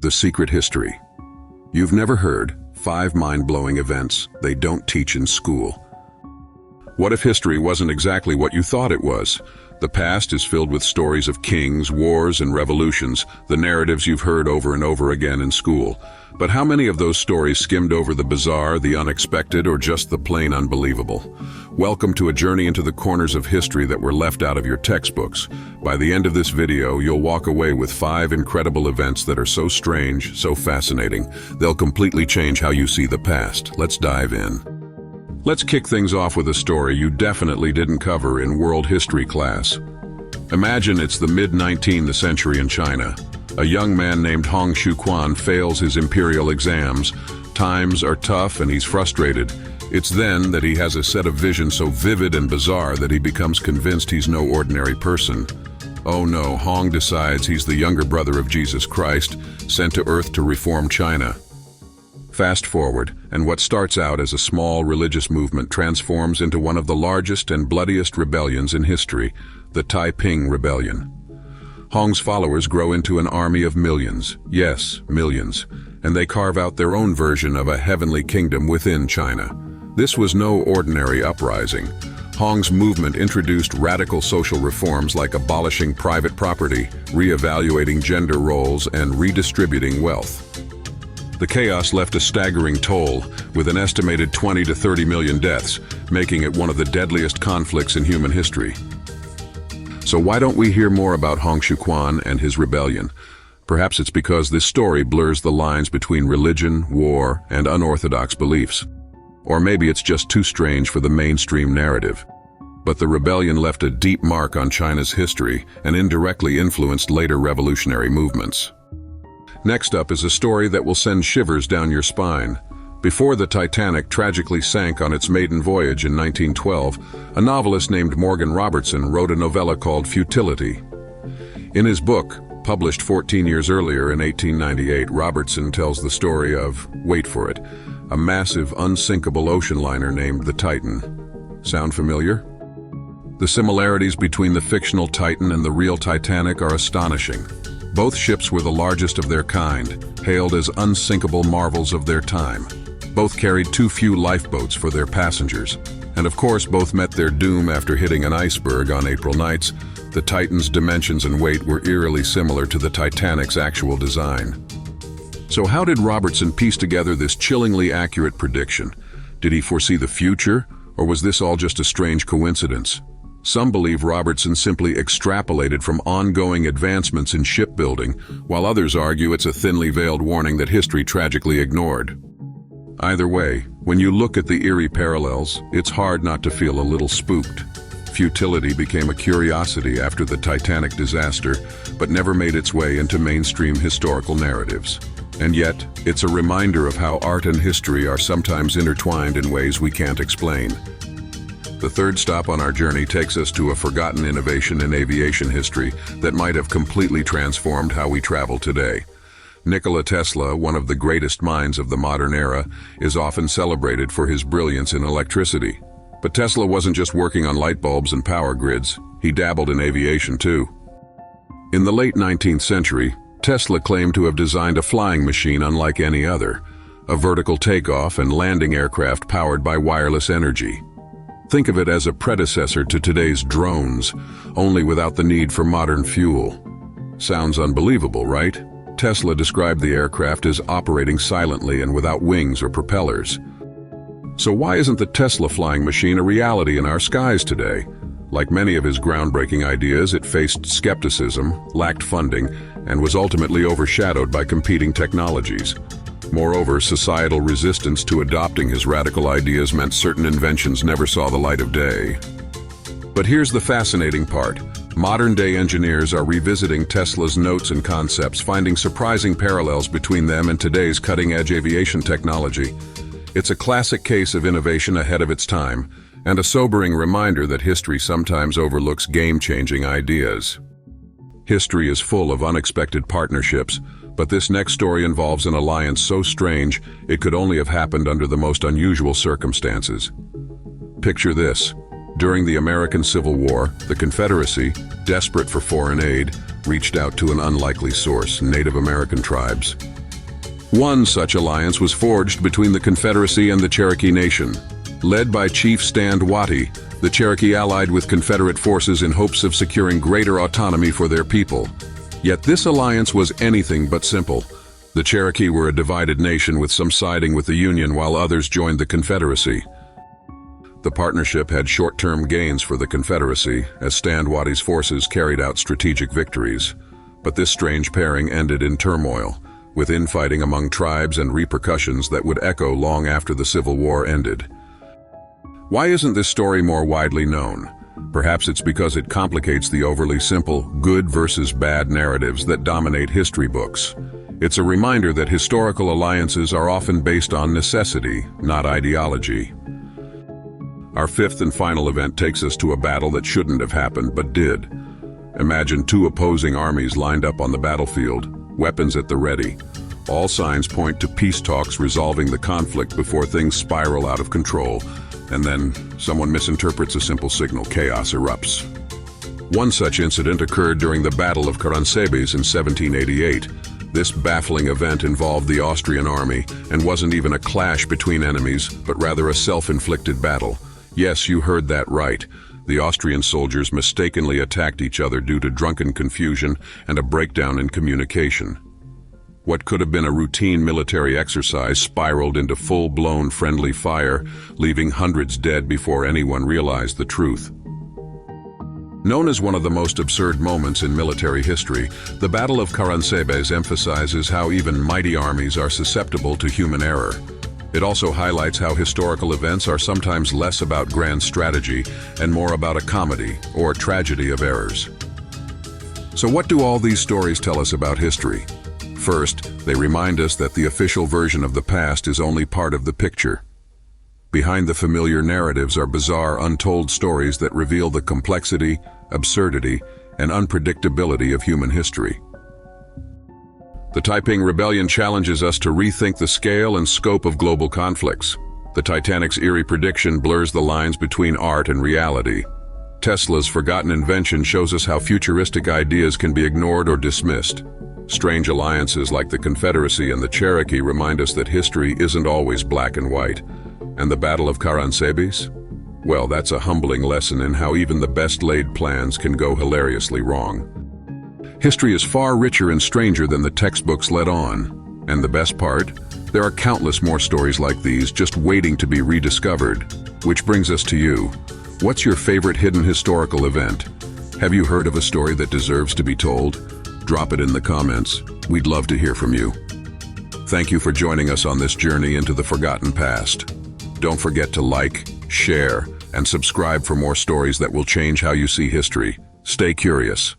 The Secret History. You've never heard 5 mind-blowing events they don't teach in school. What if history wasn't exactly what you thought it was? The past is filled with stories of kings, wars, and revolutions, the narratives you've heard over and over again in school. But how many of those stories skimmed over the bizarre, the unexpected, or just the plain unbelievable? Welcome to a journey into the corners of history that were left out of your textbooks. By the end of this video, you'll walk away with 5 incredible events that are so strange, so fascinating, they'll completely change how you see the past. Let's dive in. Let's kick things off with a story you definitely didn't cover in world history class. Imagine it's the mid-19th century in China. A young man named Hong Xiuquan fails his imperial exams. Times are tough and he's frustrated. It's then that he has a set of vision so vivid and bizarre that he becomes convinced he's no ordinary person. Oh no, Hong decides he's the younger brother of Jesus Christ, sent to Earth to reform China. Fast forward, and what starts out as a small religious movement transforms into one of the largest and bloodiest rebellions in history, the Taiping Rebellion. Hong's followers grow into an army of millions, yes, millions, and they carve out their own version of a heavenly kingdom within China. This was no ordinary uprising. Hong's movement introduced radical social reforms like abolishing private property, re-evaluating gender roles, and redistributing wealth. The chaos left a staggering toll, with an estimated 20 to 30 million deaths, making it one of the deadliest conflicts in human history. So why don't we hear more about Hong Xiuquan and his rebellion? Perhaps it's because this story blurs the lines between religion, war, and unorthodox beliefs. Or maybe it's just too strange for the mainstream narrative. But the rebellion left a deep mark on China's history and indirectly influenced later revolutionary movements. Next up is a story that will send shivers down your spine. Before the Titanic tragically sank on its maiden voyage in 1912, a novelist named Morgan Robertson wrote a novella called Futility. In his book, published 14 years earlier in 1898, Robertson tells the story of, wait for it, a massive, unsinkable ocean liner named the Titan. Sound familiar? The similarities between the fictional Titan and the real Titanic are astonishing. Both ships were the largest of their kind, hailed as unsinkable marvels of their time. Both carried too few lifeboats for their passengers. And of course, both met their doom after hitting an iceberg on April nights. The Titan's dimensions and weight were eerily similar to the Titanic's actual design. So how did Robertson piece together this chillingly accurate prediction? Did he foresee the future, or was this all just a strange coincidence? Some believe Robertson simply extrapolated from ongoing advancements in shipbuilding, while others argue it's a thinly veiled warning that history tragically ignored. Either way, when you look at the eerie parallels, it's hard not to feel a little spooked. Futility became a curiosity after the Titanic disaster, but never made its way into mainstream historical narratives. And yet, it's a reminder of how art and history are sometimes intertwined in ways we can't explain. The third stop on our journey takes us to a forgotten innovation in aviation history that might have completely transformed how we travel today. Nikola Tesla, one of the greatest minds of the modern era, is often celebrated for his brilliance in electricity. But Tesla wasn't just working on light bulbs and power grids, he dabbled in aviation too. In the late 19th century, Tesla claimed to have designed a flying machine unlike any other, a vertical takeoff and landing aircraft powered by wireless energy. Think of it as a predecessor to today's drones, only without the need for modern fuel. Sounds unbelievable, right? Tesla described the aircraft as operating silently and without wings or propellers. So why isn't the Tesla flying machine a reality in our skies today? Like many of his groundbreaking ideas, it faced skepticism, lacked funding, and was ultimately overshadowed by competing technologies. Moreover, societal resistance to adopting his radical ideas meant certain inventions never saw the light of day. But here's the fascinating part. Modern-day engineers are revisiting Tesla's notes and concepts, finding surprising parallels between them and today's cutting-edge aviation technology. It's a classic case of innovation ahead of its time, and a sobering reminder that history sometimes overlooks game-changing ideas. History is full of unexpected partnerships, but this next story involves an alliance so strange it could only have happened under the most unusual circumstances. Picture this. During the American Civil War, the Confederacy, desperate for foreign aid, reached out to an unlikely source, Native American tribes. One such alliance was forged between the Confederacy and the Cherokee Nation. Led by Chief Stand Watie, the Cherokee allied with Confederate forces in hopes of securing greater autonomy for their people. Yet this alliance was anything but simple. The Cherokee were a divided nation, with some siding with the Union while others joined the Confederacy. The partnership had short-term gains for the Confederacy, as Stand Watie's forces carried out strategic victories. But this strange pairing ended in turmoil, with infighting among tribes and repercussions that would echo long after the Civil War ended. Why isn't this story more widely known? Perhaps it's because it complicates the overly simple good versus bad narratives that dominate history books. It's a reminder that historical alliances are often based on necessity, not ideology. Our fifth and final event takes us to a battle that shouldn't have happened, but did. Imagine two opposing armies lined up on the battlefield, weapons at the ready. All signs point to peace talks resolving the conflict before things spiral out of control. And then someone misinterprets a simple signal. Chaos erupts. One such incident occurred during the Battle of Caransebes in 1788. This baffling event involved the Austrian army and wasn't even a clash between enemies, but rather a self-inflicted battle. Yes, you heard that right. The Austrian soldiers mistakenly attacked each other due to drunken confusion and a breakdown in communication. What could have been a routine military exercise spiraled into full-blown friendly fire, leaving hundreds dead before anyone realized the truth. Known as one of the most absurd moments in military history, the Battle of Caransebes emphasizes how even mighty armies are susceptible to human error. It also highlights how historical events are sometimes less about grand strategy and more about a comedy or tragedy of errors. So what do all these stories tell us about history? First, they remind us that the official version of the past is only part of the picture. Behind the familiar narratives are bizarre, untold stories that reveal the complexity, absurdity, and unpredictability of human history. The Taiping Rebellion challenges us to rethink the scale and scope of global conflicts. The Titanic's eerie prediction blurs the lines between art and reality. Tesla's forgotten invention shows us how futuristic ideas can be ignored or dismissed. Strange alliances like the Confederacy and the Cherokee remind us that history isn't always black and white. And the Battle of Caransebes? Well, that's a humbling lesson in how even the best-laid plans can go hilariously wrong. History is far richer and stranger than the textbooks let on. And the best part? There are countless more stories like these just waiting to be rediscovered. Which brings us to you. What's your favorite hidden historical event? Have you heard of a story that deserves to be told? Drop it in the comments. We'd love to hear from you. Thank you for joining us on this journey into the forgotten past. Don't forget to like, share, and subscribe for more stories that will change how you see history. Stay curious.